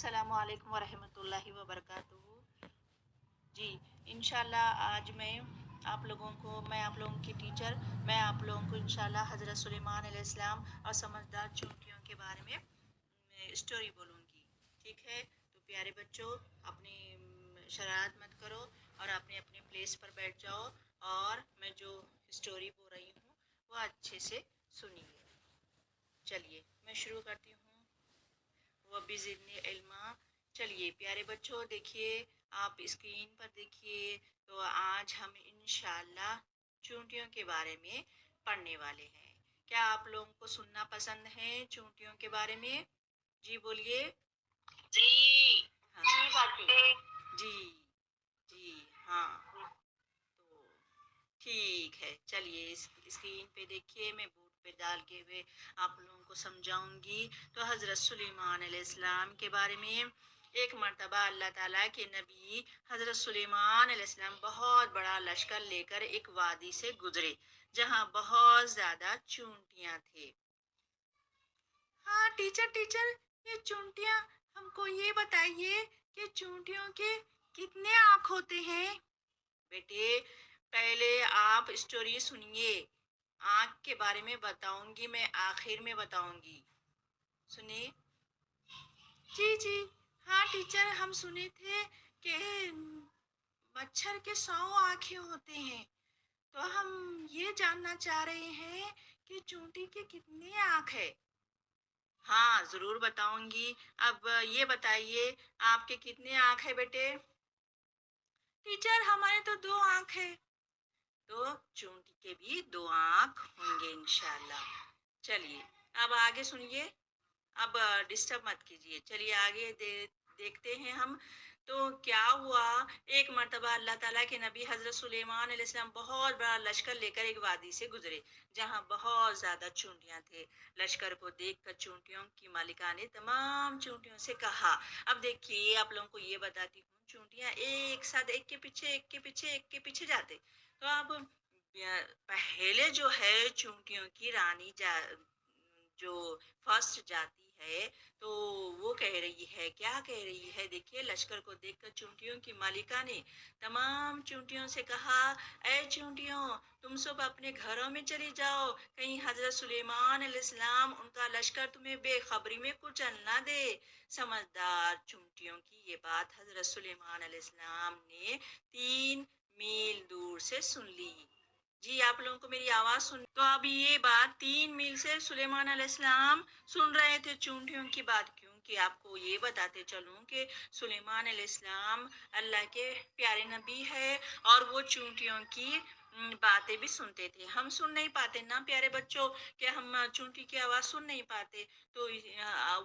السلام علیکم ورحمۃ اللہ وبرکاتہ۔ جی انشاءاللہ آج میں آپ لوگوں کی ٹیچر، میں آپ لوگوں کو انشاءاللہ حضرت سلیمان علیہ السلام اور سمجھدار چونٹیوں کے بارے میں اسٹوری بولوں گی، ٹھیک ہے؟ تو پیارے بچوں، اپنی شرارت مت کرو اور اپنے اپنے پلیس پر بیٹھ جاؤ، اور میں جو اسٹوری بول رہی ہوں وہ اچھے سے سنیے۔ چلیے میں شروع کرتی ہوں۔ وہ بزدنی علما۔ چلیے پیارے بچوں، دیکھیے، آپ اسکرین پر دیکھیے، تو آج ہم انشاءاللہ چونٹیوں کے بارے میں پڑھنے والے ہیں۔ کیا آپ لوگوں کو سننا پسند ہے چونٹیوں کے بارے میں؟ جی بولیے۔ جی ہاں جی جی ہاں، تو ٹھیک ہے، چلیے اسکرین پہ دیکھیے، میں بورڈ پہ ڈال کے ہوئے آپ لوگوں کو سمجھاؤں گی۔ تو حضرت سلیمان علیہ السلام کے بارے میں، ایک مرتبہ اللہ تعالیٰ کے نبی حضرت سلیمان علیہ السلام بہت بڑا لشکر لے کر ایک وادی سے گزرے جہاں بہت زیادہ چونٹیاں تھے۔ ہاں ٹیچر، یہ چونٹیاں، ہم کو یہ بتائیے کہ چونٹیوں کے کتنے آنکھ ہوتے ہیں؟ بیٹے پہلے آپ اسٹوری سنیے، آنکھ کے بارے میں بتاؤں گی میں، آخر میں بتاؤں گی، سنیے۔ جی ہاں ٹیچر، ہم سنے تھے کہ مچھر کے 100 آنکھیں ہوتے ہیں، تو ہم یہ جاننا چاہ رہے ہیں کہ چونٹی کے کتنے آنکھ ہے؟ ہاں ضرور بتاؤں گی۔ اب یہ بتائیے آپ کے کتنے آنکھ ہے بیٹے؟ ٹیچر ہمارے تو 2 آنکھ ہے۔ تو چونٹی کے بھی 2 آنکھ ہوں گے انشاءاللہ۔ چلیے اب آگے سنیے، اب ڈسٹرب مت کیجیے، چلیے آگے دیکھتے ہیں ہم۔ تو کیا ہوا، ایک مرتبہ اللہ تعالیٰ کے نبی حضرت سلیمان علیہ السلام بہت بڑا لشکر لے کر ایک وادی سے گزرے جہاں بہت زیادہ چونٹیاں تھے۔ لشکر کو دیکھ کر چونٹیوں کی مالکہ نے تمام چونٹیوں سے کہا، اب دیکھیے آپ لوگوں کو یہ بتاتی ہوں، چونٹیاں ایک ساتھ ایک کے پیچھے جاتے، تو اب پہلے جو ہے چونٹیوں کی رانی جو فرسٹ جاتی ہے، تو وہ کہہ رہی ہے، کیا کہہ رہی ہے؟ دیکھیے لشکر کو دیکھ کر چونٹیوں کی مالکہ نے تمام چونٹیوں سے کہا، اے چونٹیوں تم سب اپنے گھروں میں چلی جاؤ، کہیں حضرت سلیمان علیہ السلام ان کا لشکر تمہیں بے خبری میں کچل نہ دے۔ سمجھدار چونٹیوں کی یہ بات حضرت سلیمان علیہ السلام نے 3 میل دور سے سن لی۔ جی آپ لوگوں کو میری آواز سن؟ تو اب یہ بات 3 میل سے سلیمان علیہ السلام سن رہے تھے چونٹیوں کی بات، کیونکہ آپ کو یہ بتاتے چلوں کہ سلیمان علیہ السلام اللہ کے پیارے نبی ہے، اور وہ چونٹیوں کی باتیں بھی سنتے تھے۔ ہم سن نہیں پاتے نا پیارے بچوں، کہ ہم چونٹی کی آواز سن نہیں پاتے، تو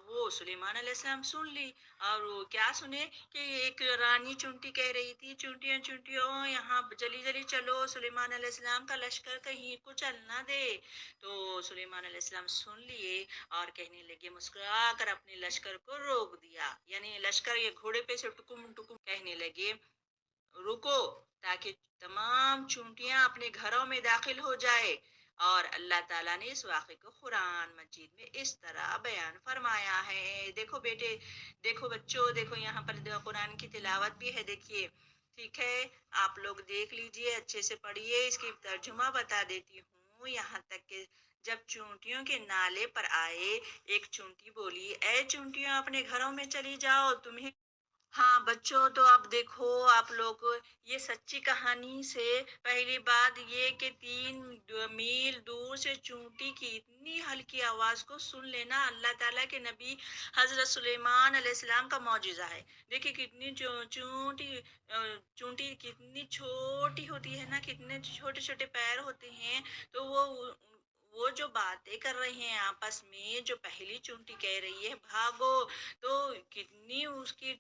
وہ سلیمان علیہ السلام سن لی، اور وہ کیا سنے کہ ایک رانی چونٹی کہہ رہی تھی، چونٹیوں یہاں جلی جلی چلو، سلیمان علیہ السلام کا لشکر کہیں کچل نہ دے۔ تو سلیمان علیہ السلام سن لیے اور کہنے لگے، مسکرا کر اپنے لشکر کو روک دیا، یعنی لشکر یہ گھوڑے پہ سے ٹکم ٹکم کہنے لگے، رکو، تاکہ تمام چونٹیاں اپنے گھروں میں داخل ہو جائے۔ اور اللہ تعالیٰ نے اس واقعے کو قرآن مجید میں اس طرح بیان فرمایا ہے۔ دیکھو بیٹے، دیکھو بچوں، دیکھو یہاں پر قرآن کی تلاوت بھی ہے، دیکھیے، ٹھیک ہے؟ آپ لوگ دیکھ لیجئے، اچھے سے پڑھیے، اس کی ترجمہ بتا دیتی ہوں، یہاں تک کہ جب چونٹیوں کے نالے پر آئے، ایک چونٹی بولی، اے چونٹیوں اپنے گھروں میں چلی جاؤ، تمہیں ہاں بچوں، تو اب دیکھو آپ لوگ، یہ سچی کہانی سے پہلی بات یہ کہ 3 میل دور سے چونٹی کی اتنی ہلکی آواز کو سن لینا اللہ تعالیٰ کے نبی حضرت سلیمان علیہ السلام کا معجزہ ہے۔ دیکھیے کتنی چونٹی کتنی چھوٹی ہوتی ہے نا، کتنے چھوٹے چھوٹے پیر ہوتے ہیں، تو وہ جو باتیں کر رہے ہیں آپس میں، جو پہلی چونٹی کہہ رہی ہے بھاگو، تو کتنی اس کی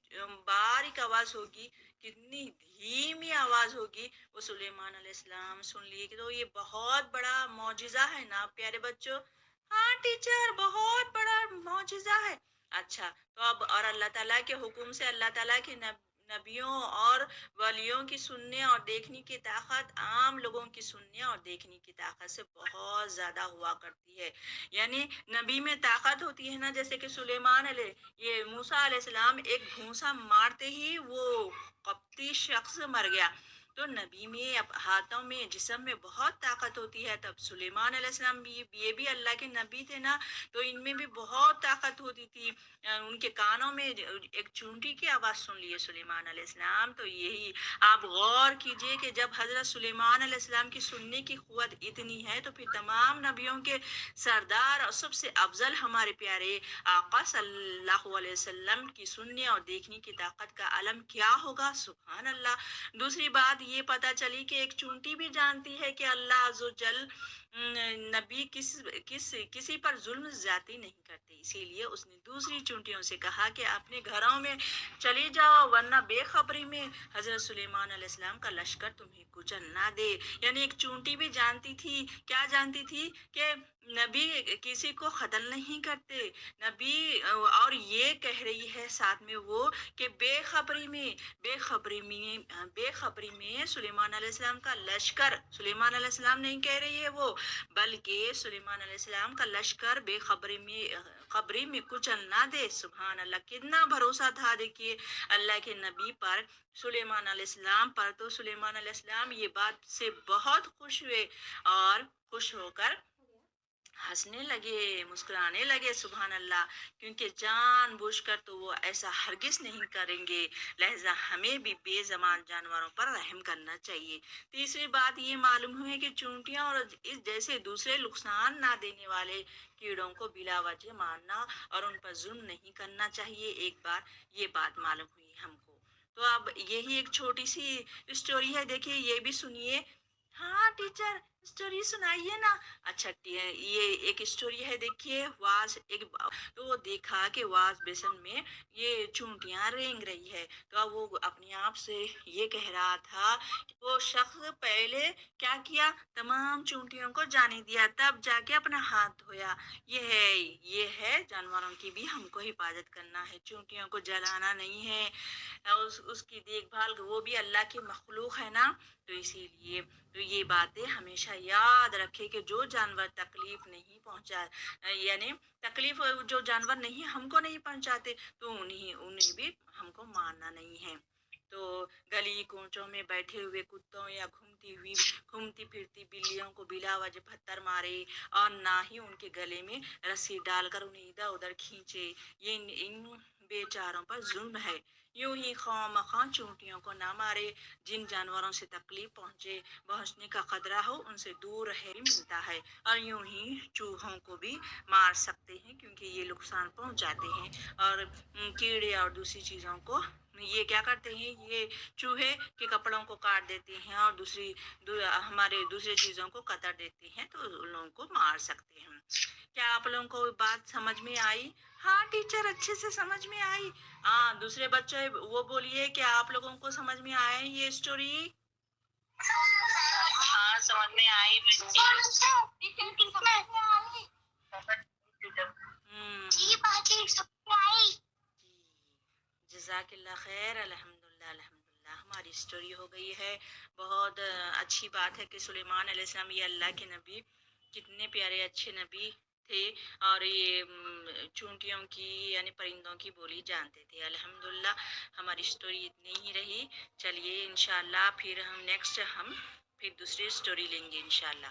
باریک آواز ہوگی، کتنی دھیمی آواز ہوگی، وہ سلیمان علیہ السلام سن لیے کہ تو یہ بہت بڑا معجزہ ہے نا پیارے بچوں۔ ہاں ٹیچر، بہت بڑا معجزہ ہے۔ اچھا، تو اب اور اللہ تعالیٰ کے حکم سے اللہ تعالیٰ کے نبیوں اور ولیوں کی سننے اور دیکھنے کی طاقت عام لوگوں کی سننے اور دیکھنے کی طاقت سے بہت زیادہ ہوا کرتی ہے۔ یعنی نبی میں طاقت ہوتی ہے نا، جیسے کہ سلیمان علیہ، یہ موسیٰ علیہ السلام ایک گھونسا مارتے ہی وہ قبطی شخص مر گیا۔ تو نبی میں ہاتھوں میں جسم میں بہت طاقت ہوتی ہے۔ تب سلیمان علیہ السلام بھی، یہ بھی اللہ کے نبی تھے نا، تو ان میں بھی بہت طاقت ہوتی تھی۔ ان کے کانوں میں ایک چونٹی کی آواز سن لیے سلیمان علیہ السلام، تو یہی آپ غور کیجئے کہ جب حضرت سلیمان علیہ السلام کی سننے کی قوت اتنی ہے، تو پھر تمام نبیوں کے سردار اور سب سے افضل ہمارے پیارے آقا صلی اللہ علیہ وسلم کی سننے اور دیکھنے کی طاقت کا علم کیا ہوگا، سبحان اللہ۔ دوسری بات یہ پتہ چلی کہ ایک چونٹی بھی جانتی ہے کہ اللہ عز و جل نبی کسی پر ظلم زیادتی نہیں کرتے، اسی لیے اس نے دوسری چونٹیوں سے کہا کہ اپنے گھروں میں چلی جاؤ، ورنہ بے خبری میں حضرت سلیمان علیہ السلام کا لشکر تمہیں کچل نہ دے۔ یعنی ایک چونٹی بھی جانتی تھی، کیا جانتی تھی کہ نبی کسی کو قتل نہیں کرتے، نبی، اور یہ کہہ رہی ہے ساتھ میں وہ کہ بے خبری میں سلیمان علیہ السلام کا لشکر، سلیمان علیہ السلام نہیں کہہ رہی ہے وہ، بلکہ سلیمان علیہ السلام کا لشکر بے خبری میں کچل نہ دے۔ سبحان اللہ، کتنا بھروسہ تھا دیکھیے اللہ کے نبی پر، سلیمان علیہ السلام پر۔ تو سلیمان علیہ السلام یہ بات سے بہت خوش ہوئے اور خوش ہو کر ہنسنے لگے، مسکرانے لگے، سبحان اللہ، کیونکہ جان بوجھ کر تو وہ ایسا ہرگز نہیں کریں گے، لہذا ہمیں بھی بے زبان جانوروں پر رحم کرنا چاہیے۔ تیسری بات یہ معلوم ہوئی کہ چونٹیاں اور اس جیسے دوسرے نقصان نہ دینے والے کیڑوں کو بلا وجہ مارنا اور ان پر ظلم نہیں کرنا چاہیے، ایک بار یہ بات معلوم ہوئی ہم کو۔ تو اب یہی ایک چھوٹی سی اسٹوری ہے، دیکھیے یہ بھی سنیے۔ ہاں ٹیچر، اسٹوری سنائیے نا۔ اچھا، یہ ایک اسٹوری ہے، دیکھیے۔ تو وہ دیکھا کہ واز بیسن میں یہ چونٹیاں رینگ رہی ہے، تو اب وہ اپنے آپ سے یہ کہہ رہا تھا کہ وہ شخص پہلے کیا کیا، تمام چونٹیوں کو جانے دیا، تب جا کے اپنا ہاتھ دھویا۔ یہ ہے جانوروں کی بھی ہم کو حفاظت کرنا ہے، چونٹیوں کو جلانا نہیں ہے، اس کی دیکھ بھال، وہ بھی اللہ کی مخلوق ہے نا، تو اسی لیے تو یہ باتیں ہمیشہ یاد رکھے کہ جو جانور تکلیف نہیں پہنچا، یعنی تکلیف جو جانور نہیں ہم کو نہیں پہنچاتے، تو انہیں بھی ہم کو مارنا نہیں ہے۔ تو گلی کوچوں میں بیٹھے ہوئے کتوں یا گھومتی پھرتی بلیوں کو بلا وجہ پتھر مارے، اور نہ ہی ان کے گلے میں رسی ڈال کر انہیں ادھر ادھر کھینچے، یہ ان بیچاروں پر ظلم ہے۔ یوں ہی خواہ مخواہ چونٹیوں کو نہ مارے، جن جانوروں سے تکلیف پہنچنے کا خطرہ ہو ان سے دور رہے ملتا ہے، اور یوں ہی چوہوں کو بھی مار سکتے ہیں کیونکہ یہ نقصان پہنچاتے ہیں، اور کیڑے اور دوسری چیزوں کو یہ کیا کرتے ہیں، یہ چوہے کے کپڑوں کو کاٹ دیتے ہیں اور ہمارے دوسری چیزوں کو قطع دیتے ہیں، تو ان لوگوں کو مار سکتے ہیں۔ کیا آپ لوگوں کو بات سمجھ میں آئی؟ ہاں ٹیچر، اچھے سے سمجھ میں آئی۔ ہاں دوسرے بچے وہ بولیے کہ آپ لوگوں کو سمجھ میں آئے یہ اسٹوری؟ ہاں سمجھ میں آئی جزاک اللہ خیر، الحمدللہ الحمدللہ، ہماری اسٹوری ہو گئی ہے۔ بہت اچھی بات ہے کہ سلیمان علیہ السلام، یہ اللہ کے نبی، کتنے پیارے اچھے نبی تھے، اور یہ چونٹیوں کی یعنی پرندوں کی بولی جانتے تھے۔ الحمدللہ ہماری اسٹوری اتنی ہی رہی۔ چلیے انشاءاللہ پھر ہم دوسری اسٹوری لیں گے انشاءاللہ۔